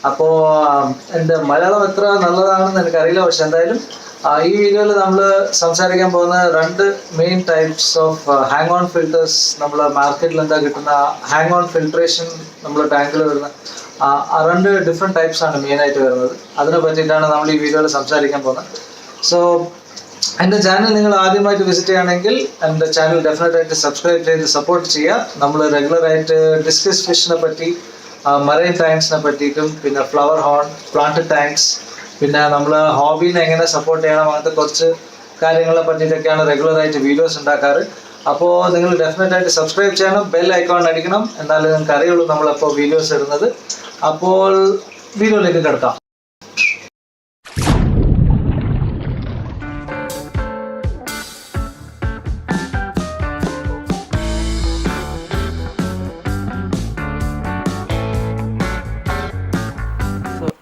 അപ്പോൾ എൻ്റെ മലയാളം എത്ര നല്ലതാണെന്ന് എനിക്കറിയില്ല. പക്ഷെ എന്തായാലും ഈ വീഡിയോയിൽ നമ്മൾ സംസാരിക്കാൻ പോകുന്ന രണ്ട് main types of hang on filters. നമ്മൾ മാർക്കറ്റിൽ എന്താ കിട്ടുന്ന ഹാങ് ഓൺ ഫിൽട്രേഷൻ നമ്മൾ ടാങ്കിൽ വരുന്ന രണ്ട് ഡിഫറെൻറ്റ് ടൈപ്സ് ആണ് മെയിനായിട്ട് വരുന്നത്. അതിനെ പറ്റിയിട്ടാണ് നമ്മൾ ഈ വീഡിയോയിൽ സംസാരിക്കാൻ പോകുന്നത്. സോ എൻ്റെ ചാനൽ നിങ്ങൾ ആദ്യമായിട്ട് വിസിറ്റ് ചെയ്യുകയാണെങ്കിൽ എൻ്റെ ചാനൽ ഡെഫിനറ്റായിട്ട് സബ്സ്ക്രൈബ് ചെയ്ത് സപ്പോർട്ട് ചെയ്യുക. നമ്മൾ റെഗുലറായിട്ട് ഡിസ്കസ് ഫിഷിനെ പറ്റി, മറൈൻ ടാങ്ക്സിനെ പറ്റിയിട്ടും, പിന്നെ ഫ്ലവർ ഹോൺ, പ്ലാന്റ് ടാങ്ക്സ്, പിന്നെ നമ്മൾ ഹോബീനെ എങ്ങനെ സപ്പോർട്ട് ചെയ്യണം, അങ്ങനത്തെ കുറച്ച് കാര്യങ്ങളെ പറ്റിയിട്ടൊക്കെയാണ് റെഗുലറായിട്ട് വീഡിയോസ് ഉണ്ടാക്കാറ്. അപ്പോൾ നിങ്ങൾ ഡെഫിനറ്റായിട്ട് സബ്സ്ക്രൈബ് ചെയ്യണം, ബെൽ ഐക്കോൺ അടിക്കണം, എന്നാലേ നിങ്ങൾക്ക് അറിയുള്ളൂ നമ്മളെപ്പോൾ വീഡിയോസ് ഇടുന്നത്. അപ്പോൾ വീഡിയോയിലേക്ക് കിടക്കാം.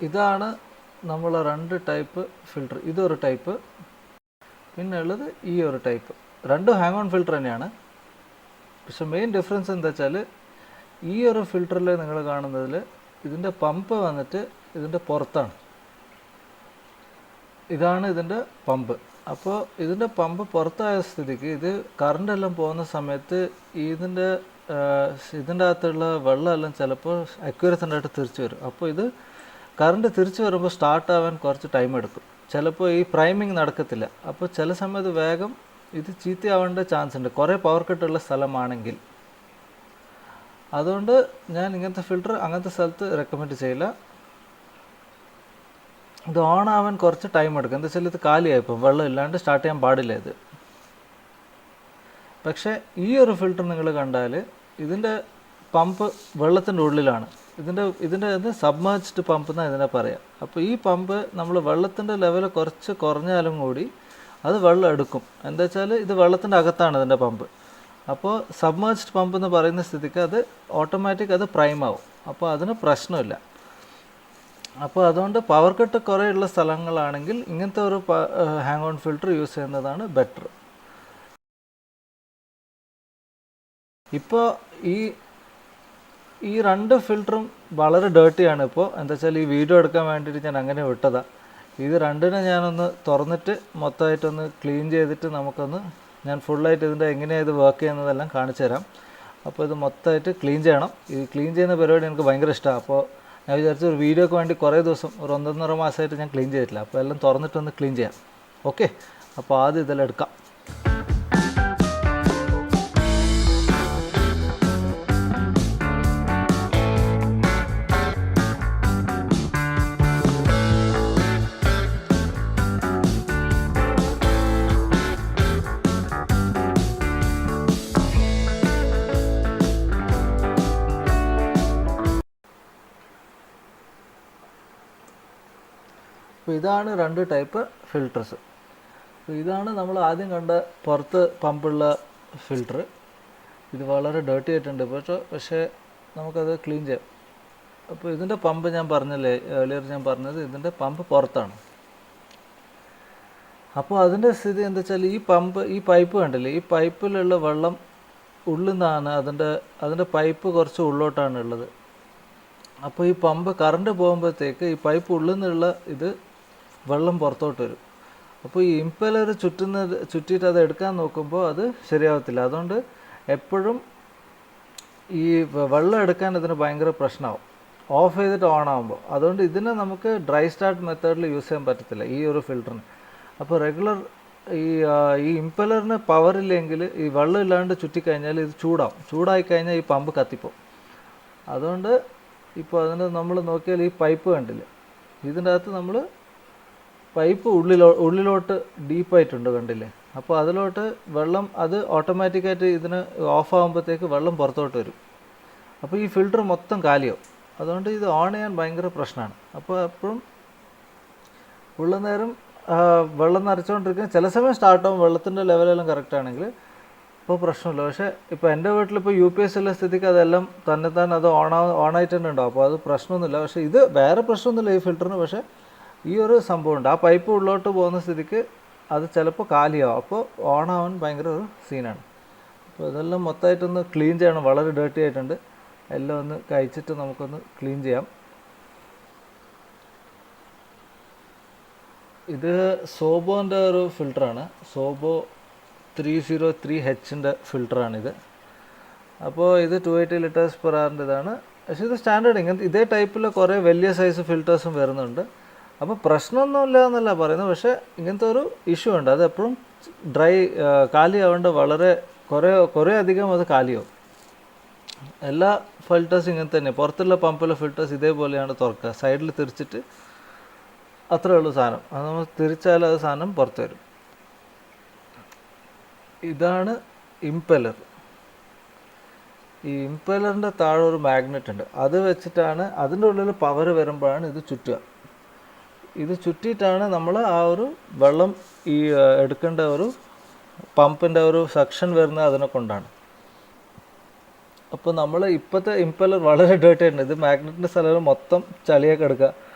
ഇതാണ് നമ്മൾ രണ്ട് ടൈപ്പ് ഫിൽറ്റർ. ഇതൊരു ടൈപ്പ്, പിന്നെ ഉള്ളത് ഈ ഒരു ടൈപ്പ്. രണ്ടും ഹാങ് ഓൺ ഫിൽറ്റർ തന്നെയാണ്. പക്ഷെ മെയിൻ ഡിഫറൻസ് എന്താ വെച്ചാൽ, ഈ ഒരു ഫിൽറ്ററിൽ നിങ്ങൾ കാണുന്നതിൽ ഇതിൻ്റെ പമ്പ് വന്നിട്ട് ഇതിൻ്റെ പുറത്താണ്. ഇതാണ് ഇതിൻ്റെ പമ്പ്. അപ്പോൾ ഇതിൻ്റെ പമ്പ് പുറത്തായ സ്ഥിതിക്ക് ഇത് കറണ്ട് എല്ലാം പോകുന്ന സമയത്ത് ഇതിൻ്റെ അകത്തുള്ള വെള്ളമെല്ലാം ചിലപ്പോൾ അക്യൂറസിൻ്റെ ആയിട്ട് തിരിച്ചു വരും. അപ്പോൾ ഇത് കറണ്ട് തിരിച്ചു വരുമ്പോൾ സ്റ്റാർട്ട് ആവാൻ കുറച്ച് ടൈം എടുക്കും. ചിലപ്പോൾ ഈ പ്രൈമിങ് നടക്കത്തില്ല. അപ്പോൾ ചില സമയത്ത് വേഗം ഇത് ചീത്തയാവേണ്ട ചാൻസ് ഉണ്ട്, കുറേ പവർ കട്ടുള്ള സ്ഥലമാണെങ്കിൽ. അതുകൊണ്ട് ഞാൻ ഇങ്ങനത്തെ ഫിൽറ്റർ അങ്ങനത്തെ സ്ഥലത്ത് റെക്കമെൻഡ് ചെയ്യില്ല. ഇത് ഓൺ ആവാൻ കുറച്ച് ടൈം എടുക്കും. എന്താ വെച്ചാൽ ഇത് കാലിയായിപ്പോൾ വെള്ളം ഇല്ലാണ്ട് സ്റ്റാർട്ട് ചെയ്യാൻ പാടില്ല ഇത്. പക്ഷേ ഈ ഒരു ഫിൽറ്റർ നിങ്ങൾ കണ്ടാൽ ഇതിൻ്റെ പമ്പ് വെള്ളത്തിൻ്റെ ഉള്ളിലാണ്. ഇതിൻ്റെ സബ്മേർജ്ഡ് പമ്പ് എന്നാണ് ഇതിനെ പറയാം. അപ്പോൾ ഈ പമ്പ് നമ്മൾ വെള്ളത്തിൻ്റെ ലെവൽ കുറച്ച് കുറഞ്ഞാലും കൂടി അത് വെള്ളം എടുക്കും. എന്താ വെച്ചാൽ ഇത് വെള്ളത്തിൻ്റെ അകത്താണ് ഇതിൻ്റെ പമ്പ്. അപ്പോൾ സബ്മേർജ്ഡ് പമ്പ് എന്ന് പറയുന്ന സ്ഥിതിക്ക് അത് ഓട്ടോമാറ്റിക് അത് പ്രൈം ആവും. അപ്പോൾ അതിന് പ്രശ്നമില്ല. അപ്പോൾ അതുകൊണ്ട് പവർ കട്ട് കുറേ ഉള്ള സ്ഥലങ്ങളാണെങ്കിൽ ഇങ്ങനത്തെ ഒരു ഹാങ് ഓൺ ഫിൽറ്റർ യൂസ് ചെയ്യുന്നതാണ് ബെറ്റർ. ഇപ്പോൾ ഈ രണ്ട് ഫിൽറ്ററും വളരെ ഡേർട്ടിയാണ് ഇപ്പോൾ. എന്താ വെച്ചാൽ ഈ വീഡിയോ എടുക്കാൻ വേണ്ടിയിട്ട് ഞാൻ അങ്ങനെ വിട്ടതാണ്. ഇത് രണ്ടിനെ ഞാനൊന്ന് തുറന്നിട്ട് മൊത്തമായിട്ടൊന്ന് ക്ലീൻ ചെയ്തിട്ട് ഞാൻ ഫുള്ളായിട്ട് ഇതിൻ്റെ എങ്ങനെയാണ് ഇത് വർക്ക് ചെയ്യുന്നതെല്ലാം കാണിച്ചു തരാം. അപ്പോൾ ഇത് മൊത്തമായിട്ട് ക്ലീൻ ചെയ്യണം. ഈ ക്ലീൻ ചെയ്യുന്ന പരിപാടി എനിക്ക് ഭയങ്കര ഇഷ്ടമാണ്. അപ്പോൾ ഞാൻ വിചാരിച്ചു ഒരു വീഡിയോക്ക് വേണ്ടി കുറേ ദിവസം, ഒരു 1.5 മാസമായിട്ട് ഞാൻ ക്ലീൻ ചെയ്തിട്ടില്ല. അപ്പോൾ എല്ലാം തുറന്നിട്ടൊന്ന് ക്ലീൻ ചെയ്യാം. ഓക്കെ, അപ്പോൾ ആദ്യം ഇതെല്ലാം എടുക്കാം. അപ്പോൾ ഇതാണ് രണ്ട് ടൈപ്പ് ഫിൽറ്റേഴ്സ്. അപ്പോൾ ഇതാണ് നമ്മൾ ആദ്യം കണ്ട പുറത്ത് പമ്പുള്ള ഫിൽറ്റർ. ഇത് വളരെ ഡേർട്ടി ആയിട്ടുണ്ട് പക്ഷേ നമുക്കത് ക്ലീൻ ചെയ്യാം. അപ്പോൾ ഇതിൻ്റെ പമ്പ് ഞാൻ പറഞ്ഞല്ലേ, ഏർലിയർ ഞാൻ പറഞ്ഞത് ഇതിൻ്റെ പമ്പ് പുറത്താണ്. അപ്പോൾ അതിൻ്റെ സ്ഥിതി എന്താ വെച്ചാൽ, ഈ പൈപ്പ് കണ്ടില്ലേ, ഈ പൈപ്പിലുള്ള വെള്ളം ഉള്ളിൽ നിന്നാണ്, അതിൻ്റെ പൈപ്പ് കുറച്ച് ഉള്ളോട്ടാണ് ഉള്ളത്. അപ്പോൾ ഈ പമ്പ് കറണ്ട് പോകുമ്പോഴത്തേക്ക് ഈ പൈപ്പ് ഉള്ളിൽ നിന്നുള്ള വെള്ളം പുറത്തോട്ട് വരും. അപ്പോൾ ഈ ഇമ്പലർ ചുറ്റിയിട്ട് അത് എടുക്കാൻ നോക്കുമ്പോൾ അത് ശരിയാവത്തില്ല. അതുകൊണ്ട് എപ്പോഴും ഈ വെള്ളം എടുക്കാൻ ഇതിന് ഭയങ്കര പ്രശ്നമാവും, ഓഫ് ചെയ്തിട്ട് ഓൺ ആകുമ്പോൾ. അതുകൊണ്ട് ഇതിനെ നമുക്ക് ഡ്രൈ സ്റ്റാർട്ട് മെത്തേഡിൽ യൂസ് ചെയ്യാൻ പറ്റത്തില്ല ഈ ഒരു ഫിൽറ്ററിന്. അപ്പോൾ റെഗുലർ ഈ ഇമ്പലറിന് പവറില്ലെങ്കിൽ, ഈ വെള്ളം ഇല്ലാണ്ട് ചുറ്റിക്കഴിഞ്ഞാൽ ഇത് ചൂടായിക്കഴിഞ്ഞാൽ ഈ പമ്പ് കത്തിപ്പോവും. അതുകൊണ്ട് ഇപ്പോൾ അതിന് നമ്മൾ നോക്കിയാൽ ഈ പൈപ്പ് കണ്ടില്ല, ഇതിൻ്റെ അകത്ത് നമ്മൾ പൈപ്പ് ഉള്ളിലോട്ട് ഡീപ്പായിട്ടുണ്ട് കണ്ടില്ലേ. അപ്പോൾ അതിലോട്ട് വെള്ളം അത് ഓട്ടോമാറ്റിക്കായിട്ട് ഇതിന് ഓഫ് ആകുമ്പോഴത്തേക്ക് വെള്ളം പുറത്തോട്ട് വരും. അപ്പോൾ ഈ ഫിൽറ്റർ മൊത്തം കാലിയാവും. അതുകൊണ്ട് ഇത് ഓൺ ചെയ്യാൻ ഭയങ്കര പ്രശ്നമാണ്. അപ്പോൾ എപ്പോഴും ഉള്ള നേരം വെള്ളം നിറച്ചുകൊണ്ടിരിക്കുക. ചില സമയം സ്റ്റാർട്ടാവും, വെള്ളത്തിൻ്റെ ലെവലെല്ലാം കറക്റ്റ് ആണെങ്കിൽ അപ്പോൾ പ്രശ്നമില്ല. പക്ഷേ ഇപ്പോൾ എൻ്റെ വീട്ടിലിപ്പോൾ UPS ഉള്ള സ്ഥിതിക്ക് അതെല്ലാം തന്നെ അത് ഓണായിട്ട് തന്നെ ഉണ്ടാവും. അപ്പോൾ അത് പ്രശ്നമൊന്നുമില്ല. പക്ഷേ ഇത് വേറെ പ്രശ്നമൊന്നുമില്ല ഈ ഫിൽറ്ററിന്. പക്ഷേ ഈ ഒരു സംഭവമുണ്ട്, ആ പൈപ്പ് ഉള്ളോട്ട് പോകുന്ന സ്ഥിതിക്ക് അത് ചിലപ്പോൾ കാലിയാവും. അപ്പോൾ ഓണാവാൻ ഭയങ്കര ഒരു സീനാണ്. അപ്പോൾ ഇതെല്ലാം മൊത്തമായിട്ടൊന്ന് ക്ലീൻ ചെയ്യണം. വളരെ ഡേർട്ടി ആയിട്ടുണ്ട്. എല്ലാം ഒന്ന് കഴിച്ചിട്ട് നമുക്കൊന്ന് ക്ലീൻ ചെയ്യാം. ഇത് സോബോൻ്റെ ഒരു ഫിൽറ്ററാണ്. സോബോ 303Hൻ്റെ ഫിൽറ്ററാണിത്. അപ്പോൾ ഇത് 280 ലിറ്റേഴ്സ് പെർ ആറിൻ്റെ ഇതാണ്. പക്ഷേ ഇത് സ്റ്റാൻഡേർഡ് ഇങ്ങനത്തെ ഇതേ ടൈപ്പിൽ കുറേ വലിയ സൈസ് ഫിൽറ്റേഴ്സും വരുന്നുണ്ട്. അപ്പോൾ പ്രശ്നമൊന്നുമില്ല എന്നല്ല പറയുന്നത്, പക്ഷേ ഇങ്ങനത്തെ ഒരു ഇഷ്യൂ ഉണ്ട്. അത് എപ്പോഴും കാലിയാവേണ്ട വളരെ കുറേ അധികം അത് കാലിയാവും. എല്ലാ ഫിൽറ്റേഴ്സും ഇങ്ങനെ തന്നെ. പുറത്തുള്ള പമ്പിലെ ഫിൽറ്റേഴ്സ് ഇതേപോലെയാണ് തുറക്കുക, സൈഡിൽ തിരിച്ചിട്ട് അത്രേ ഉള്ളൂ സാധനം. അത് നമ്മൾ തിരിച്ചാൽ അത് സാധനം പുറത്ത് വരും. ഇതാണ് ഇംപെല്ലർ. ഈ ഇംപെല്ലറിൻ്റെ താഴെ ഒരു മാഗ്നറ്റ് ഉണ്ട്. അത് വെച്ചിട്ടാണ് അതിൻ്റെ ഉള്ളിൽ പവർ വരുമ്പോഴാണ് ഇത് ചുറ്റുക. ഇത് ചുറ്റിയിട്ടാണ് നമ്മൾ ആ ഒരു വെള്ളം ഈ എടുക്കേണ്ട ഒരു പമ്പിൻ്റെ ഒരു സെക്ഷൻ വരുന്നത് അതിനെ കൊണ്ടാണ്. അപ്പോൾ നമ്മൾ ഇപ്പോഴത്തെ ഇംപെല്ലർ വളരെ ഡേർട്ടി ആയിട്ടുണ്ട്. ഇത് മാഗ്നറ്റിൻ്റെ സ്ഥലം മൊത്തം ചളിയൊക്കെ എടുക്കുക.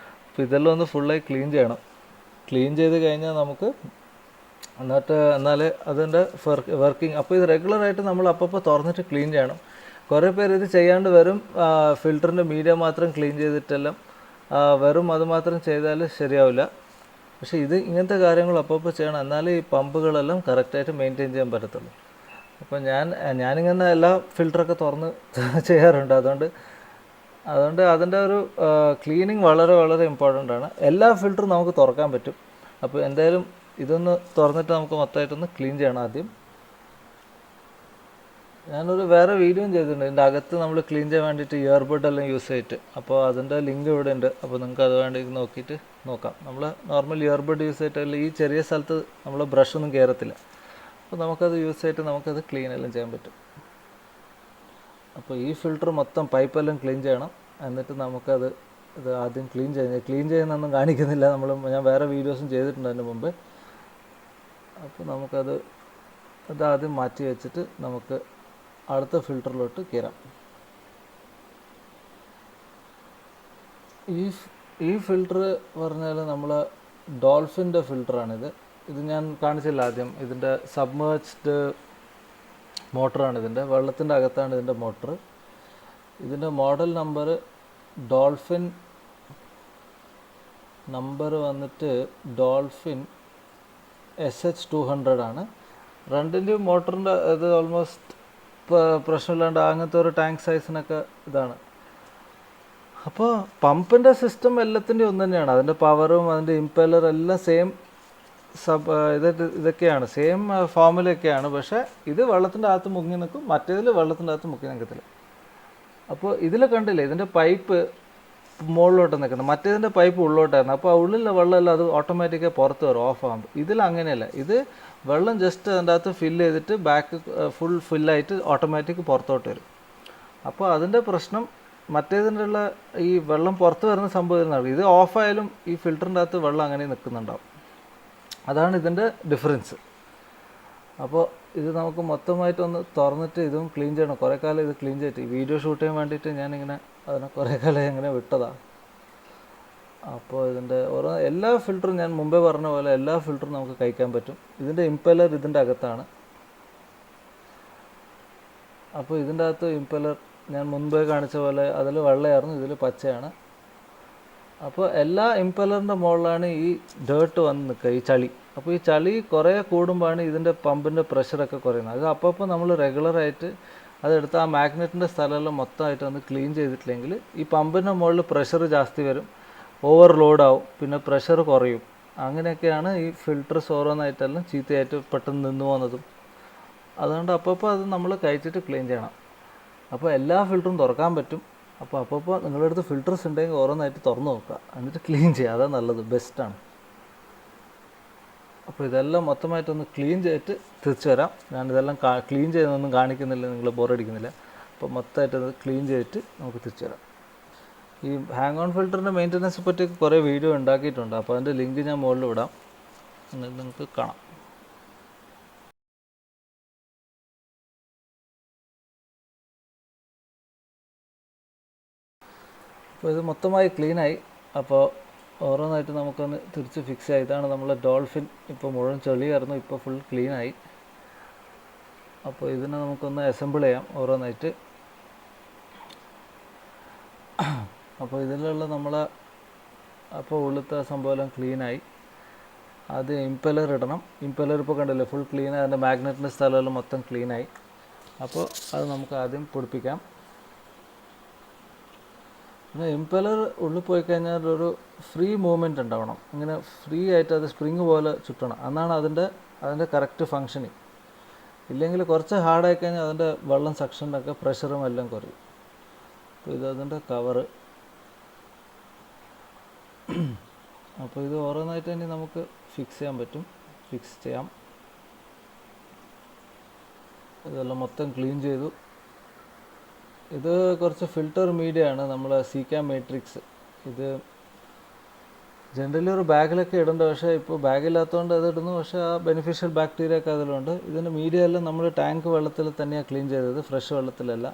അപ്പോൾ ഇതെല്ലാം ഒന്ന് ഫുള്ളായി ക്ലീൻ ചെയ്യണം. ക്ലീൻ ചെയ്ത് കഴിഞ്ഞാൽ നമുക്ക് എന്നാലേ അതിൻ്റെ വർക്കിംഗ്. അപ്പോൾ ഇത് റെഗുലറായിട്ട് നമ്മൾ അപ്പോൾ തുറന്നിട്ട് ക്ലീൻ ചെയ്യണം. കുറേ പേര് ഇത് ചെയ്യാണ്ട് വരും, ഫിൽറ്ററിൻ്റെ മീഡിയ മാത്രം ക്ലീൻ ചെയ്തിട്ടെല്ലാം വെറും അത് മാത്രം ചെയ്താൽ ശരിയാവില്ല. പക്ഷേ ഇത് ഇങ്ങനത്തെ കാര്യങ്ങൾ അപ്പോൾ ചെയ്യണം, എന്നാലേ ഈ പമ്പുകളെല്ലാം കറക്റ്റായിട്ട് മെയിൻറ്റെയിൻ ചെയ്യാൻ പറ്റത്തുള്ളൂ. അപ്പോൾ ഞാനിങ്ങനെ എല്ലാ ഫിൽറ്ററൊക്കെ തുറന്ന് ചെയ്യാറുണ്ട്. അതുകൊണ്ട് അതിൻ്റെ ഒരു ക്ലീനിങ് വളരെ വളരെ ഇമ്പോർട്ടൻ്റ് ആണ്. എല്ലാ ഫിൽറ്ററും നമുക്ക് തുറക്കാൻ പറ്റും. അപ്പോൾ എന്തായാലും ഇതൊന്ന് തുറന്നിട്ട് നമുക്ക് മൊത്തമായിട്ടൊന്ന് ക്ലീൻ ചെയ്യണം ആദ്യം. ഞാനൊരു വേറെ വീഡിയോയും ചെയ്തിട്ടുണ്ട്. ഇതിൻ്റെ അകത്ത് നമ്മൾ ക്ലീൻ ചെയ്യാൻ വേണ്ടിയിട്ട് ഇയർബഡ് എല്ലാം യൂസ് ചെയ്തിട്ട്. അപ്പോൾ അതിൻ്റെ ലിങ്ക് ഇവിടെ ഉണ്ട്. അപ്പോൾ നിങ്ങൾക്ക് അത് വേണ്ടി നോക്കിയിട്ട് നോക്കാം. നമ്മൾ നോർമൽ ഇയർബഡ് യൂസ് ചെയ്തിട്ടല്ല, ഈ ചെറിയ സ്ഥലത്ത് നമ്മൾ ബ്രഷൊന്നും കയറത്തില്ല. അപ്പോൾ നമുക്കത് യൂസ് ചെയ്തിട്ട് നമുക്കത് ക്ലീൻ എല്ലാം ചെയ്യാൻ പറ്റും. അപ്പോൾ ഈ ഫിൽറ്റർ മൊത്തം പൈപ്പെല്ലാം ക്ലീൻ ചെയ്യണം. എന്നിട്ട് നമുക്കത് ഇത് ആദ്യം ക്ലീൻ ചെയ്യുന്നൊന്നും കാണിക്കുന്നില്ല. ഞാൻ വേറെ വീഡിയോസും ചെയ്തിട്ടുണ്ട് അതിന് മുമ്പ്. അപ്പോൾ നമുക്കത് ആദ്യം മാറ്റി വെച്ചിട്ട് നമുക്ക് അടുത്ത ഫിൽറ്ററിലോട്ട് കയറാം. ഈ ഫിൽറ്റർ പറഞ്ഞാൽ നമ്മൾ ഡോൾഫിൻ്റെ ഫിൽറ്ററാണിത്. ഇത് ഞാൻ കാണിച്ചില്ല ആദ്യം. ഇതിൻ്റെ സബ്മേർജ്ഡ് മോട്ടറാണ്. വെള്ളത്തിൻ്റെ അകത്താണ് ഇതിൻ്റെ മോട്ടർ. ഇതിൻ്റെ മോഡൽ നമ്പർ ഡോൾഫിൻ വന്നിട്ട് ഡോൾഫിൻ SH200 ആണ്. രണ്ടിൻ്റെയും മോട്ടറിൻ്റെ ഇത് ഓൾമോസ്റ്റ് പ്രശ്നമില്ലാണ്ട് അങ്ങനത്തെ ഒരു ടാങ്ക് സൈസിനൊക്കെ ഇതാണ്. അപ്പോൾ പമ്പിൻ്റെ സിസ്റ്റം എല്ലാത്തിൻ്റെയും ഒന്ന് തന്നെയാണ്. അതിൻ്റെ പവറും അതിൻ്റെ ഇംപെല്ലർ എല്ലാം സെയിം ഇതൊക്കെയാണ്, സെയിം ഫോമിലൊക്കെയാണ്. പക്ഷേ ഇത് വെള്ളത്തിൻ്റെ അകത്ത് മുങ്ങി നിൽക്കും, മറ്റേതിൽ വെള്ളത്തിൻ്റെ അകത്ത് മുങ്ങി നിൽക്കത്തില്ല. അപ്പോൾ ഇതിൽ കണ്ടില്ലേ, ഇതിൻ്റെ പൈപ്പ് മുകളിലോട്ട് നിൽക്കുന്നത്, മറ്റേതിൻ്റെ പൈപ്പ് ഉള്ളിലോട്ടായിരുന്നു. അപ്പോൾ ഉള്ളിലെ വെള്ളമെല്ലാം അത് ഓട്ടോമാറ്റിക്കായി പുറത്ത് വരും, ഓഫ് ആകുമ്പോൾ. ഇതിൽ അങ്ങനെയല്ല. ഇത് വെള്ളം ജസ്റ്റ് അതിൻ്റെ അകത്ത് ഫില്ല് ചെയ്തിട്ട് ബാക്ക് ഫുൾ ഫില്ലായിട്ട് ഓട്ടോമാറ്റിക് പുറത്തോട്ട് വരും. അപ്പോൾ അതിൻ്റെ പ്രശ്നം മറ്റേതിൻ്റെ ഉള്ള ഈ വെള്ളം പുറത്ത് വരുന്ന സംഭവം ഇത് ഓഫായാലും ഈ ഫിൽറ്ററിൻ്റെ അകത്ത് വെള്ളം അങ്ങനെ നിൽക്കുന്നുണ്ടാവും. അതാണ് ഇതിൻ്റെ ഡിഫറൻസ്. അപ്പോൾ ഇത് നമുക്ക് മൊത്തമായിട്ടൊന്ന് തുറന്നിട്ട് ഇതും ക്ലീൻ ചെയ്യണം. കുറേ കാലം ഇത് ക്ലീൻ ചെയ്തിട്ട് ഈ വീഡിയോ ഷൂട്ട് ചെയ്യാൻ വേണ്ടിയിട്ട് ഞാനിങ്ങനെ അതിനെ കുറേ കാലം ഇങ്ങനെ വിട്ടതാണ്. അപ്പോൾ ഇതിൻ്റെ എല്ലാ ഫിൽറ്ററും ഞാൻ മുമ്പേ പറഞ്ഞ പോലെ എല്ലാ ഫിൽറ്ററും നമുക്ക് കഴിക്കാൻ പറ്റും. ഇതിൻ്റെ ഇംപെല്ലർ ഇതിൻ്റെ അകത്താണ്. അപ്പോൾ ഇതിൻ്റെ അകത്ത് ഇംപെല്ലർ ഞാൻ മുൻപേ കാണിച്ച പോലെ അതിൽ വെള്ളയായിരുന്നു, ഇതിൽ പച്ചയാണ്. അപ്പോൾ എല്ലാ ഇംപെല്ലറിൻ്റെ മുകളിലാണ് ഈ ഡേർട്ട് വന്ന് നിൽക്കുക, ഈ ചളി. അപ്പോൾ ഈ ചളി കുറേ കൂടുമ്പോഴാണ് ഇതിൻ്റെ പമ്പിൻ്റെ പ്രഷറൊക്കെ കുറയുന്നത്. അത് അപ്പോൾ നമ്മൾ റെഗുലറായിട്ട് അതെടുത്ത് ആ മാഗ്നറ്റിൻ്റെ സ്ഥലമെല്ലാം മൊത്തമായിട്ട് ഒന്ന് ക്ലീൻ ചെയ്തിട്ടില്ലെങ്കിൽ ഈ പമ്പിൻ്റെ മുകളിൽ പ്രഷർ ജാസ്തി വരും, ഓവർലോഡാവും, പിന്നെ പ്രഷർ കുറയും. അങ്ങനെയൊക്കെയാണ് ഈ ഫിൽറ്റർസ് ഓരോന്നായിട്ടെല്ലാം ചീത്തയായിട്ട് പെട്ടെന്ന് നിന്ന് പോകുന്നതും. അതുകൊണ്ട് അപ്പോൾ അത് നമ്മൾ കഴിച്ചിട്ട് ക്ലീൻ ചെയ്യണം. അപ്പോൾ എല്ലാ ഫിൽറ്ററും തുറക്കാൻ പറ്റും. അപ്പോൾ നിങ്ങളുടെ അടുത്ത് ഫിൽറ്റർസ് ഉണ്ടെങ്കിൽ ഓരോന്നായിട്ട് തുറന്ന് നോക്കുക, എന്നിട്ട് ക്ലീൻ ചെയ്യുക. അതാണ് നല്ലത്, ബെസ്റ്റാണ്. അപ്പോൾ ഇതെല്ലാം മൊത്തമായിട്ടൊന്ന് ക്ലീൻ ചെയ്തിട്ട് തിരിച്ചു വരാം. ഞാനിതെല്ലാം ക്ലീൻ ചെയ്യുന്നൊന്നും കാണിക്കുന്നില്ല, നിങ്ങൾ ബോറടിക്കുന്നില്ല. അപ്പോൾ മൊത്തമായിട്ടത് ക്ലീൻ ചെയ്തിട്ട് നമുക്ക് തിരിച്ചു വരാം. ഈ ഹാങ് ഓൺ ഫിൽറ്ററിൻ്റെ മെയിൻ്റനൻസ് പറ്റി കുറേ വീഡിയോ ഉണ്ടാക്കിയിട്ടുണ്ട്. അപ്പോൾ അതിൻ്റെ ലിങ്ക് ഞാൻ മുകളിൽ വിടാം, എന്നിട്ട് നിങ്ങൾക്ക് കാണാം. അപ്പോൾ ഇത് മൊത്തമായി ക്ലീനായി. അപ്പോൾ ഓരോന്നായിട്ട് നമുക്കൊന്ന് തിരിച്ച് ഫിക്സ് ചെയ്യാം. ഇതാണ് നമ്മളെ ഡോൾഫിൻ. ഇപ്പോൾ മുഴുവൻ ചെളിയായിരുന്നു, ഇപ്പോൾ ഫുൾ ക്ലീനായി. അപ്പോൾ ഇതിനെ നമുക്കൊന്ന് അസംബിൾ ചെയ്യാം ഓരോന്നായിട്ട്. അപ്പോൾ ഇതിലുള്ള നമ്മളെ അപ്പോൾ ഉള്ളിലത്തെ സംഭവമെല്ലാം ക്ലീനായി. ആദ്യം ഇംപെല്ലർ ഇടണം. ഇംപെല്ലർ ഇപ്പോൾ കണ്ടില്ലേ ഫുൾ ക്ലീൻ, അതിൻ്റെ മാഗ്നറ്റിൻ്റെ സ്ഥലമെല്ലാം മൊത്തം ക്ലീനായി. അപ്പോൾ അത് നമുക്ക് ആദ്യം പൊടിപ്പിക്കാം. പിന്നെ ഇംപെല്ലർ ഉള്ളിൽ പോയി കഴിഞ്ഞാൽ ഒരു ഫ്രീ മൂവ്മെൻറ്റ് ഉണ്ടാവണം. ഇങ്ങനെ ഫ്രീ ആയിട്ട് അത് സ്പ്രിങ് പോലെ ചുറ്റണം. അന്നാണ് അതിൻ്റെ കറക്റ്റ് ഫങ്ഷനിങ്. ഇല്ലെങ്കിൽ കുറച്ച് ഹാർഡായി കഴിഞ്ഞാൽ അതിൻ്റെ വെള്ളം സക്ഷൻ്റെ ഒക്കെ പ്രഷറും എല്ലാം കുറയും. അപ്പോൾ ഇത് അതിൻ്റെ കവറ്. അപ്പോൾ ഇത് ഓരോന്നായിട്ട് തന്നെ നമുക്ക് ഫിക്സ് ചെയ്യാം. ഇതെല്ലാം മൊത്തം ക്ലീൻ ചെയ്തു. ഇത് കുറച്ച് ഫിൽട്ടർ മീഡിയ ആണ്, നമ്മളെ സീക്യാം മാട്രിക്സ്. ഇത് ജനറലി ഒരു ബാഗിലൊക്കെ ഇടേണ്ട, പക്ഷേ ഇപ്പോൾ ബാഗില്ലാത്തതുകൊണ്ട് അത് ഇടുന്നു. പക്ഷേ ആ ബെനിഫിഷ്യൽ ബാക്ടീരിയ ഒക്കെ അതിലുണ്ട്. ഇതിൻ്റെ മീഡിയ എല്ലാം നമ്മൾ ടാങ്ക് വെള്ളത്തിൽ തന്നെയാണ് ക്ലീൻ ചെയ്തത്, ഫ്രഷ് വെള്ളത്തിലല്ല.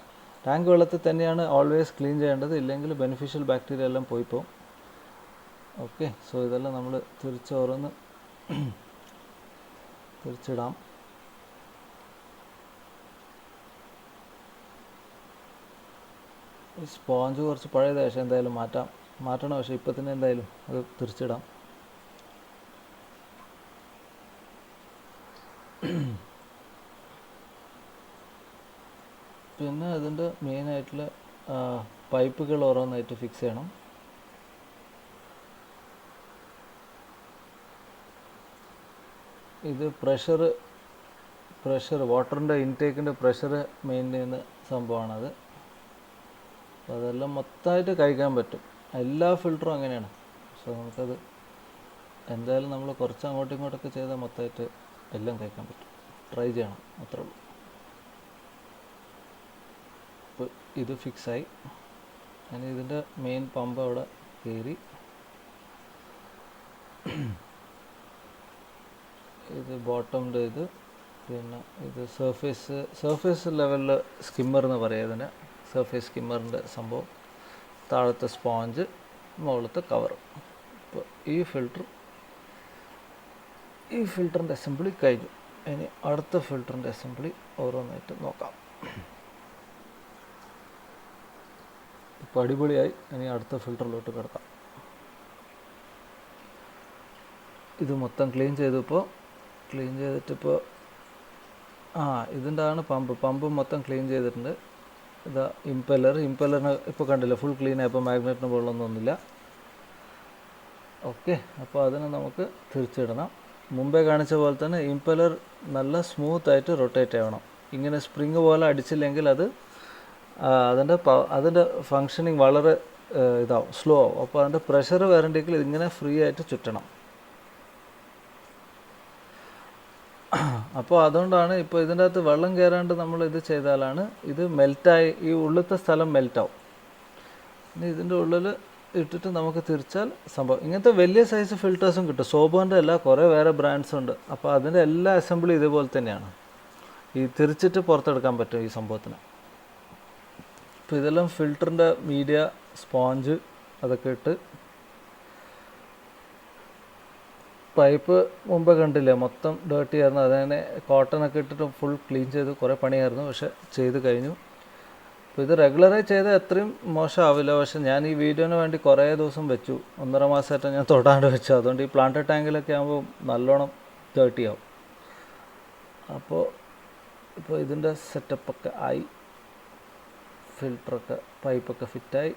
ടാങ്ക് വെള്ളത്തിൽ തന്നെയാണ് ഓൾവേസ് ക്ലീൻ ചെയ്യേണ്ടത്, ഇല്ലെങ്കിൽ ബെനിഫിഷ്യൽ ബാക്ടീരിയ എല്ലാം പോയിപ്പോവും. ഓക്കെ, സോ ഇതെല്ലാം നമ്മൾ ഓരോന്ന് തിരിച്ചിടാം. ഈ സ്പോഞ്ച് കുറച്ച് പഴയതാണ്, പക്ഷേ എന്തായാലും മാറ്റണം. പക്ഷേ ഇപ്പം തന്നെ എന്തായാലും അത് തിരിച്ചിടാം. പിന്നെ അതിൻ്റെ മെയിനായിട്ടുള്ള പൈപ്പുകൾ ഓരോന്നായിട്ട് ഫിക്സ് ചെയ്യണം. ഇത് പ്രഷർ വാട്ടറിൻ്റെ ഇൻടേക്കിൻ്റെ പ്രഷർ മെയിൻ ചെയ്യുന്ന സംഭവമാണത്. അപ്പോൾ അതെല്ലാം മൊത്തമായിട്ട് കഴിക്കാൻ പറ്റും. എല്ലാ ഫിൽറ്ററും അങ്ങനെയാണ്. സോ നമുക്കത് എന്തായാലും നമ്മൾ കുറച്ച് അങ്ങോട്ടും ഇങ്ങോട്ടൊക്കെ ചെയ്താൽ മൊത്തമായിട്ട് എല്ലാം കഴിക്കാൻ പറ്റും. ട്രൈ ചെയ്യണം, അത്രേ ഉള്ളൂ. അപ്പോൾ ഇത് ഫിക്സായി. ഞാൻ ഇതിൻ്റെ മെയിൻ പമ്പ് അവിടെ കയറി. ഇത് ബോട്ടമിൻ്റെ ഇത്, പിന്നെ ഇത് സർഫേസ് ലെവലിൽ സ്കിമ്മർ എന്ന് പറയുക ഇതിന്. സർഫേസ് സ്കിമ്മറിൻ്റെ സംഭവം, താഴത്തെ സ്പോഞ്ച്, മുകളിലത്തെ കവർ. ഇപ്പോൾ ഈ ഫിൽറ്ററിൻ്റെ അസംബ്ലി കഴിഞ്ഞു. ഇനി അടുത്ത ഫിൽറ്ററിൻ്റെ അസംബ്ലി ഓരോന്നായിട്ട് നോക്കാം. ഇപ്പോൾ അടിപൊളിയായി. ഇനി അടുത്ത ഫിൽറ്ററിലോട്ട് കിടക്കാം. ഇത് മൊത്തം ക്ലീൻ ചെയ്തിട്ടിപ്പോൾ ഇതിൻ്റെ ആണ് പമ്പ് മൊത്തം ക്ലീൻ ചെയ്തിട്ടുണ്ട്. ഇതാ ഇംപെല്ലറിന് ഇപ്പോൾ കണ്ടില്ല, ഫുൾ ക്ലീൻ ആയപ്പോൾ മാഗ്നറ്റിന് വെള്ളമൊന്നുമില്ല. ഓക്കെ, അപ്പോൾ അതിനെ നമുക്ക് തിരിച്ചിടണം. മുമ്പേ കാണിച്ച പോലെ തന്നെ ഇംപെല്ലർ നല്ല സ്മൂത്തായിട്ട് റൊട്ടേറ്റ് ആവണം. ഇങ്ങനെ സ്പ്രിങ് പോലെ അടിച്ചില്ലെങ്കിൽ അതിൻ്റെ ഫങ്ഷനിങ് വളരെ സ്ലോ ആവും. അപ്പോൾ അതിൻ്റെ പ്രഷർ വരണ്ടെങ്കിൽ ഇതിങ്ങനെ ഫ്രീ ആയിട്ട് ചുറ്റണം. അപ്പോൾ അതുകൊണ്ടാണ് ഇപ്പോൾ ഇതിൻ്റെ അകത്ത് വെള്ളം കയറാണ്ട് നമ്മൾ ഇത് ചെയ്താലാണ് ഇത് മെൽറ്റായി, ഈ ഉള്ളിലത്തെ സ്ഥലം മെൽറ്റാവും. ഇനി ഇതിൻ്റെ ഉള്ളിൽ ഇട്ടിട്ട് നമുക്ക് തിരിച്ചാൽ സംഭവം ഇങ്ങനത്തെ വലിയ സൈസ് ഫിൽറ്റേഴ്സും കിട്ടും. സോബോൻ്റെ അല്ല, കുറേ വേറെ ബ്രാൻഡ്സ് ഉണ്ട്. അപ്പോൾ അതിൻ്റെ എല്ലാ അസംബ്ലി ഇതേപോലെ തന്നെയാണ്. ഈ തിരിച്ചിട്ട് പുറത്തെടുക്കാൻ പറ്റും ഈ സംഭവത്തിന്. ഇപ്പോൾ ഇതെല്ലാം ഫിൽറ്ററിൻ്റെ മീഡിയ, സ്പോഞ്ച് അതൊക്കെ ഇട്ട്, പൈപ്പ് മുമ്പ് കണ്ടില്ലേ മൊത്തം ഡേർട്ടി ആയിരുന്നു. അതങ്ങനെ കോട്ടനൊക്കെ ഇട്ടിട്ട് ഫുൾ ക്ലീൻ ചെയ്ത് കുറേ പണിയായിരുന്നു, പക്ഷെ ചെയ്ത് കഴിഞ്ഞു. അപ്പോൾ ഇത് റെഗുലറായി ചെയ്താൽ എത്രയും മോശമാവില്ല. പക്ഷെ ഞാൻ ഈ വീഡിയോന് വേണ്ടി കുറേ ദിവസം വെച്ചു, 1.5 മാസമായിട്ട് ഞാൻ തൊടാണ്ട് വെച്ചു. അതുകൊണ്ട് ഈ പ്ലാന്റഡ് ടാങ്കിലൊക്കെ ആകുമ്പോൾ നല്ലോണം ഡേർട്ടി ആവും. ഇപ്പോൾ ഇതിൻ്റെ സെറ്റപ്പൊക്കെ ആയി, ഫിൽറ്ററൊക്കെ പൈപ്പൊക്കെ ഫിറ്റായി.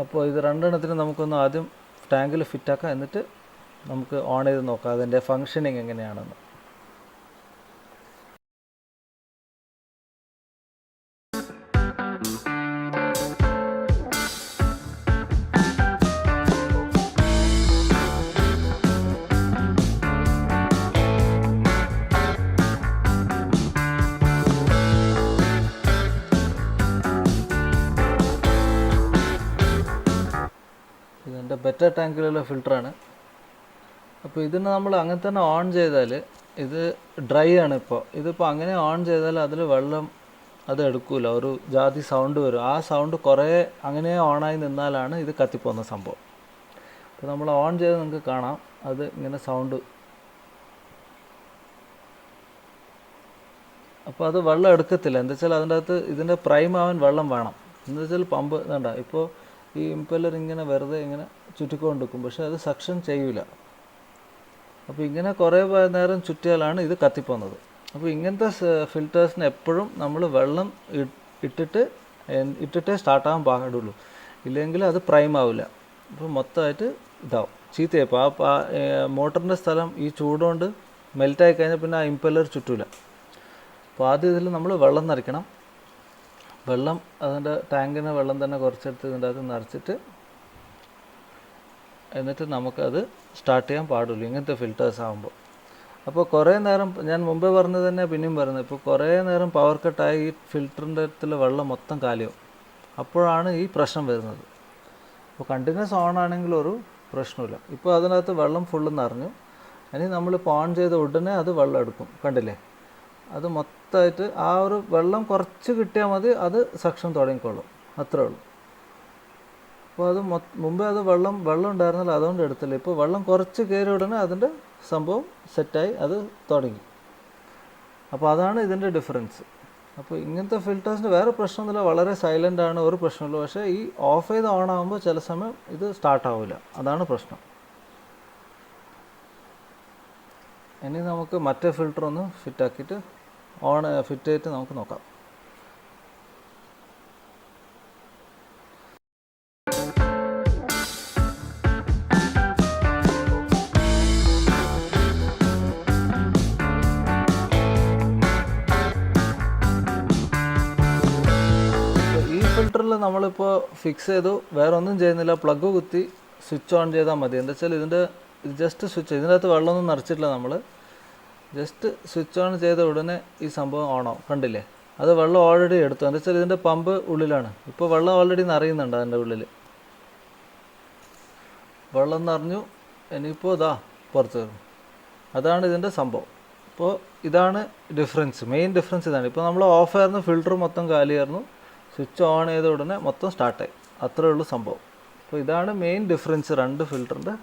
അപ്പോൾ ഇത് രണ്ടെണ്ണത്തിന് നമുക്കൊന്ന് ആദ്യം ടാങ്കിൽ ഫിറ്റാക്കാം, എന്നിട്ട് നമുക്ക് ഓൺ ചെയ്ത് നോക്കാം അതിൻ്റെ ഫങ്ഷനിങ് എങ്ങനെയാണെന്ന്. ഇതിൻ്റെ ബെറ്റർ ടാങ്കിലുള്ള ഫിൽറ്ററാണ്. അപ്പോൾ ഇതിന് നമ്മൾ അങ്ങനെ തന്നെ ഓൺ ചെയ്താൽ ഇത് ഡ്രൈ ആണ്. ഇതിപ്പോൾ അങ്ങനെ ഓൺ ചെയ്താൽ അതിൽ വെള്ളം അത് എടുക്കില്ല, ഒരു ജാതി സൗണ്ട് വരും. ആ സൗണ്ട് കുറേ അങ്ങനെ ഓണായി നിന്നാലാണ് ഇത് കത്തിപ്പോകുന്ന സംഭവം. അപ്പോൾ നമ്മൾ ഓൺ ചെയ്ത് നിങ്ങൾക്ക് കാണാം, അത് ഇങ്ങനെ സൗണ്ട്. അപ്പോൾ അത് വെള്ളം എടുക്കത്തില്ല. എന്താ വെച്ചാൽ അതിൻ്റെ അകത്ത് ഇതിൻ്റെ പ്രൈം ആവാൻ വെള്ളം വേണം. എന്താ വെച്ചാൽ പമ്പ് വേണ്ട. ഇപ്പോൾ ഈ ഇംപെല്ലർ ഇങ്ങനെ വെറുതെ ഇങ്ങനെ ചുറ്റിക്കൊണ്ടിരിക്കും, പക്ഷേ അത് സക്ഷൻ ചെയ്യില്ല. അപ്പോൾ ഇങ്ങനെ കുറേ നേരം ചുറ്റിയാലാണ് ഇത് കത്തിപ്പോകുന്നത്. അപ്പോൾ ഇങ്ങനത്തെ ഫിൽറ്റേഴ്സിന് എപ്പോഴും നമ്മൾ വെള്ളം ഇട്ടിട്ടേ സ്റ്റാർട്ടാകാൻ പാടുള്ളൂ, ഇല്ലെങ്കിൽ അത് പ്രൈം ആവില്ല. അപ്പോൾ മൊത്തമായിട്ട് ഇതാവും, ചീത്തയായിപ്പോൾ ആ മോട്ടറിൻ്റെ സ്ഥലം ഈ ചൂടുകൊണ്ട് മെൽറ്റായി കഴിഞ്ഞാൽ പിന്നെ ആ ഇമ്പല്ലർ ചുറ്റൂല. അപ്പോൾ ആദ്യം ഇതിൽ നമ്മൾ വെള്ളം നിറയ്ക്കണം. വെള്ളം അതിൻ്റെ ടാങ്കിന് വെള്ളം തന്നെ കുറച്ചെടുത്ത് ഇതിൻ്റെ അകത്ത് നിറച്ചിട്ട് എന്നിട്ട് നമുക്കത് സ്റ്റാർട്ട് ചെയ്യാൻ പാടുള്ളൂ ഇങ്ങനത്തെ ഫിൽറ്റേഴ്സ് ആകുമ്പോൾ. അപ്പോൾ കുറേ നേരം ഞാൻ മുമ്പേ പറഞ്ഞത് തന്നെ പിന്നെയും പറയുന്നത്, ഇപ്പോൾ കുറേ നേരം പവർ കട്ടായി ഈ ഫിൽറ്ററിൻ്റെ അടുത്തുള്ള വെള്ളം മൊത്തം കാലിയാവും. അപ്പോഴാണ് ഈ പ്രശ്നം വരുന്നത്. അപ്പോൾ കണ്ടിന്യൂസ് ഓൺ ആണെങ്കിൽ ഒരു പ്രശ്നമില്ല. ഇപ്പോൾ അതിനകത്ത് വെള്ളം ഫുള്ള് നിറഞ്ഞു. ഇനി നമ്മളിപ്പോൾ ഓൺ ചെയ്ത ഉടനെ അത് വെള്ളം എടുക്കും, കണ്ടില്ലേ? അത് മൊത്തമായിട്ട് ആ ഒരു വെള്ളം കുറച്ച് കിട്ടിയാൽ മതി, അത് സക്ഷൻ തുടങ്ങിക്കോളും, അത്രേ ഉള്ളൂ. അപ്പോൾ അത് മുമ്പേ അത് വെള്ളം ഉണ്ടായിരുന്നില്ല, അതുകൊണ്ട് എടുത്തില്ല. ഇപ്പോൾ വെള്ളം കുറച്ച് കയറി ഉടനെ അതിൻ്റെ സംഭവം സെറ്റായി അത് തുടങ്ങി. അപ്പോൾ അതാണ് ഇതിൻ്റെ ഡിഫറൻസ്. അപ്പോൾ ഇങ്ങനത്തെ ഫിൽറ്റേഴ്സിന് വേറെ പ്രശ്നമൊന്നുമില്ല, വളരെ സൈലൻ്റ് ആണ്, ഒരു പ്രശ്നമില്ല. പക്ഷേ ഈ ഓഫ് ചെയ്ത് ഓൺ ആകുമ്പോൾ ചില സമയം ഇത് സ്റ്റാർട്ടാവില്ല, അതാണ് പ്രശ്നം. ഇനി നമുക്ക് മറ്റേ ഫിൽറ്റർ ഒന്ന് ഫിറ്റാക്കിയിട്ട് ഫിറ്റ് ചെയ്തിട്ട് നമുക്ക് നോക്കാം. ഫിൽറ്ററിൽ നമ്മളിപ്പോൾ ഫിക്സ് ചെയ്തു, വേറെ ഒന്നും ചെയ്യുന്നില്ല, പ്ലഗ് കുത്തി സ്വിച്ച് ഓൺ ചെയ്താൽ മതി. എന്താ വെച്ചാൽ ഇത് ജസ്റ്റ് സ്വിച്ച്, ഇതിനകത്ത് വെള്ളമൊന്നും നിറച്ചിട്ടില്ല, നമ്മൾ ജസ്റ്റ് സ്വിച്ച് ഓൺ ചെയ്ത ഉടനെ ഈ സംഭവം ഓണാവും, കണ്ടില്ലേ? അത് വെള്ളം ഓൾറെഡി എടുത്തു. എന്താ വെച്ചാൽ ഇതിൻ്റെ പമ്പ് ഉള്ളിലാണ്, ഇപ്പോൾ വെള്ളം ഓൾറെഡി നിറയുന്നുണ്ട് അതിൻ്റെ ഉള്ളിൽ. വെള്ളം നിറഞ്ഞു, ഇനിയിപ്പോൾ ഇതാ പുറത്ത് വരും. അതാണ് ഇതിൻ്റെ സംഭവം. അപ്പോൾ ഇതാണ് ഡിഫറൻസ്, മെയിൻ ഡിഫറൻസ് ഇതാണ്. ഇപ്പോൾ നമ്മൾ ഓഫ് ആയിരുന്നു, ഫിൽറ്റർ മൊത്തം കാലിയായിരുന്നു, സ്വിച്ച് ഓൺ ചെയ്ത ഉടനെ മൊത്തം സ്റ്റാർട്ടായി, അത്രേ ഉള്ളൂ സംഭവം. അപ്പോൾ ഇതാണ് മെയിൻ ഡിഫറൻസ് രണ്ട് ഫിൽറ്ററിൻ്റെ.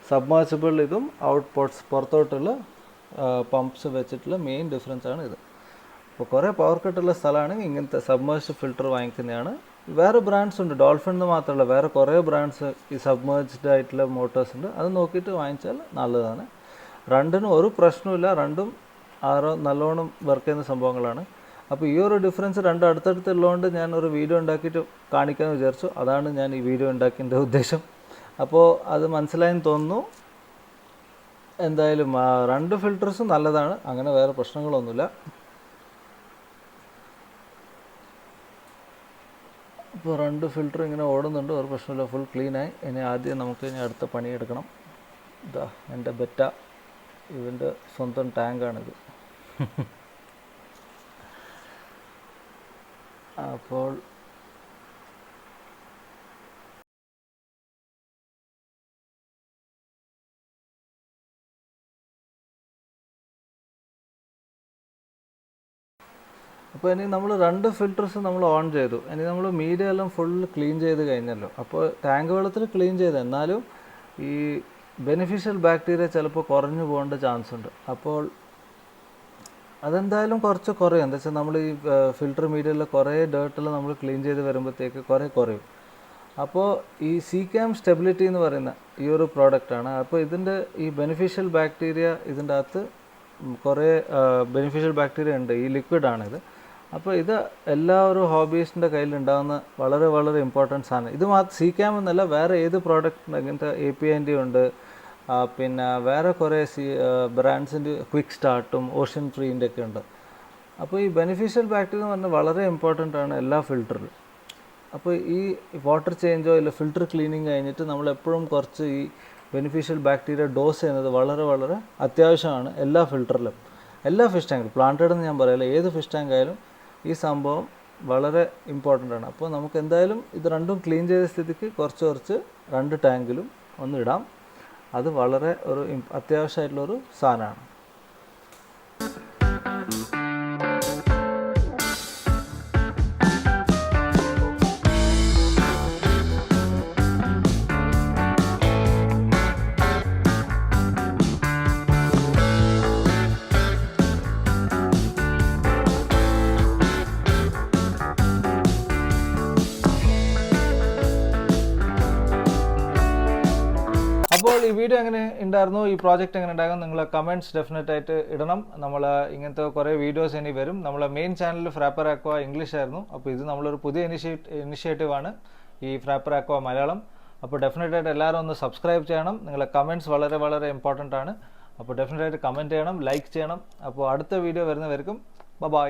സബ്മേർസിബിൾ ഇതും ഔട്ട്പുട്ട്സ് പുറത്തോട്ടുള്ള പമ്പ്സ് വെച്ചിട്ടുള്ള മെയിൻ ഡിഫറൻസ് ആണ് ഇത്. അപ്പോൾ കുറേ പവർ കട്ടുള്ള സ്ഥലമാണെങ്കിൽ ഇങ്ങനത്തെ സബ്മേർജ്ഡ് ഫിൽറ്റർ വാങ്ങിക്കുന്നതാണ്. വേറെ ബ്രാൻഡ്സ് ഉണ്ട്, ഡോൾഫിൻ എന്ന് മാത്രമല്ല വേറെ കുറേ ബ്രാൻഡ്സ് ഈ സബ്മേർജ്ഡ് ആയിട്ടുള്ള മോട്ടോഴ്സ് ഉണ്ട്. അത് നോക്കിയിട്ട് വാങ്ങിച്ചാൽ നല്ലതാണ്. രണ്ടിനും ഒരു പ്രശ്നമില്ല, രണ്ടും നല്ലോണം വർക്ക് ചെയ്യുന്ന സംഭവങ്ങളാണ്. അപ്പോൾ ഈ ഒരു ഡിഫറൻസ് രണ്ടും അടുത്തടുത്തുള്ളതുകൊണ്ട് ഞാൻ ഒരു വീഡിയോ ഉണ്ടാക്കിയിട്ട് കാണിക്കാമെന്ന് വിചാരിച്ചു. അതാണ് ഞാൻ ഈ വീഡിയോ ഉണ്ടാക്കിയതിൻ്റെ ഉദ്ദേശം. അപ്പോൾ അത് മനസ്സിലായെന്ന് തോന്നുന്നു. എന്തായാലും രണ്ട് ഫിൽറ്റേഴ്സും നല്ലതാണ്, അങ്ങനെ വേറെ പ്രശ്നങ്ങളൊന്നുമില്ല. ഇപ്പോൾ രണ്ട് ഫിൽറ്റർ ഇങ്ങനെ ഓടുന്നുണ്ട്, ഒരു പ്രശ്നമില്ല, ഫുൾ ക്ലീനായി. ഇനി ആദ്യം നമുക്ക് ഇനി അടുത്ത പണിയെടുക്കണം. ഇതാ എൻ്റെ ബെറ്റ, ഇതിൻ്റെ സ്വന്തം ടാങ്കാണിത്. അപ്പോൾ ഇനി നമ്മൾ രണ്ട് ഫിൽറ്റേഴ്സ് നമ്മൾ ഓൺ ചെയ്തു. ഇനി നമ്മൾ മീഡിയ എല്ലാം ഫുൾ ക്ലീൻ ചെയ്ത് കഴിഞ്ഞല്ലോ. അപ്പോൾ ടാങ്ക് വെള്ളത്തിൽ ക്ലീൻ ചെയ്ത്, എന്നാലും ഈ ബെനിഫിഷ്യൽ ബാക്ടീരിയ ചിലപ്പോൾ കുറഞ്ഞു പോകേണ്ട ചാൻസ് ഉണ്ട്. അപ്പോൾ അതെന്തായാലും കുറച്ച് കുറയും. എന്താ വെച്ചാൽ നമ്മൾ ഈ ഫിൽറ്റർ മീഡിയയിൽ കുറേ ഡേർട്ടെല്ലാം നമ്മൾ ക്ലീൻ ചെയ്ത് വരുമ്പോഴത്തേക്ക് കുറേ കുറയും. അപ്പോൾ ഈ സീക്യാം സ്റ്റെബിലിറ്റി എന്ന് പറയുന്ന ഈ ഒരു പ്രോഡക്റ്റാണ്. അപ്പോൾ ഇതിൻ്റെ ഈ ബെനിഫിഷ്യൽ ബാക്ടീരിയ ഇതിൻ്റെ അകത്ത് കുറേ ബെനിഫിഷ്യൽ ബാക്ടീരിയ ഉണ്ട്, ഈ ലിക്വിഡാണിത്. അപ്പോൾ ഇത് എല്ലാവരും ഹോബീസിൻ്റെ കയ്യിലുണ്ടാകുന്ന വളരെ വളരെ ഇമ്പോർട്ടൻസ് ആണ്. ഇത് സീക്യാം എന്നല്ല, വേറെ ഏത് പ്രോഡക്റ്റ് ഇങ്ങനത്തെ API ഉണ്ട്, പിന്നെ വേറെ കുറേ ബ്രാൻഡ്സിൻ്റെ ക്വിക്ക് സ്റ്റാർട്ടും ഓഷ്യൻ ഫ്രീൻ്റെ ഒക്കെ ഉണ്ട്. അപ്പോൾ ഈ ബെനിഫിഷ്യൽ ബാക്ടീരിയ എന്ന് പറഞ്ഞാൽ വളരെ ഇമ്പോർട്ടൻ്റ് ആണ് എല്ലാ ഫിൽറ്ററിലും. അപ്പോൾ ഈ വാട്ടർ ചേഞ്ചോ ഇല്ല ഫിൽറ്റർ ക്ലീനിങ് കഴിഞ്ഞിട്ട് നമ്മൾ എപ്പോഴും കുറച്ച് ഈ ബെനിഫിഷ്യൽ ബാക്ടീരിയ ഡോസ് ചെയ്യുന്നത് വളരെ വളരെ അത്യാവശ്യമാണ് എല്ലാ ഫിൽറ്ററിലും. എല്ലാ ഫിഷ് ടാങ്കിലും, പ്ലാന്റഡ് എന്ന് ഞാൻ പറയില്ല, ഏത് ഫിഷ് ടാങ്ക് ആയാലും ഈ സംഭവം വളരെ ഇമ്പോർട്ടൻ്റ് ആണ്. അപ്പോൾ നമുക്ക് എന്തായാലും ഇത് രണ്ടും ക്ലീൻ ചെയ്ത സ്ഥിതിക്ക് കുറച്ച് രണ്ട് ടാങ്കിലും ഒന്ന് ഇടാം. അത് വളരെ ഒരു അത്യാവശ്യമായിട്ടുള്ളൊരു സാധനമാണ്. അപ്പോൾ ഈ വീഡിയോ എങ്ങനെ ഉണ്ടായിരുന്നു, ഈ പ്രോജക്റ്റ് എങ്ങനെ ഉണ്ടാകും, നിങ്ങൾ കമൻറ്റ്സ് ഡെഫിനറ്റ് ആയിട്ട് ഇടണം. നമ്മൾ ഇങ്ങനത്തെ കുറേ വീഡിയോസ് ഇനി വരും. നമ്മളെ മെയിൻ ചാനൽ ഫ്രാപ്പർ ആക്വ ഇംഗ്ലീഷ് ആയിരുന്നു. അപ്പോൾ ഇത് നമ്മളൊരു പുതിയ ഇനിഷ്യേറ്റീവാണ് ഈ ഫ്രാപ്പർ ആക്വ മലയാളം. അപ്പോൾ ഡെഫിനറ്റ് ആയിട്ട് എല്ലാവരും ഒന്ന് സബ്സ്ക്രൈബ് ചെയ്യണം. നിങ്ങളെ കമൻറ്റ്സ് വളരെ വളരെ ഇമ്പോർട്ടൻ്റ് ആണ്. അപ്പോൾ ഡെഫിനറ്റ് ആയിട്ട് കമൻറ്റ് ചെയ്യണം, ലൈക്ക് ചെയ്യണം. അപ്പോൾ അടുത്ത വീഡിയോ വരുന്നവർക്കും ബൈ.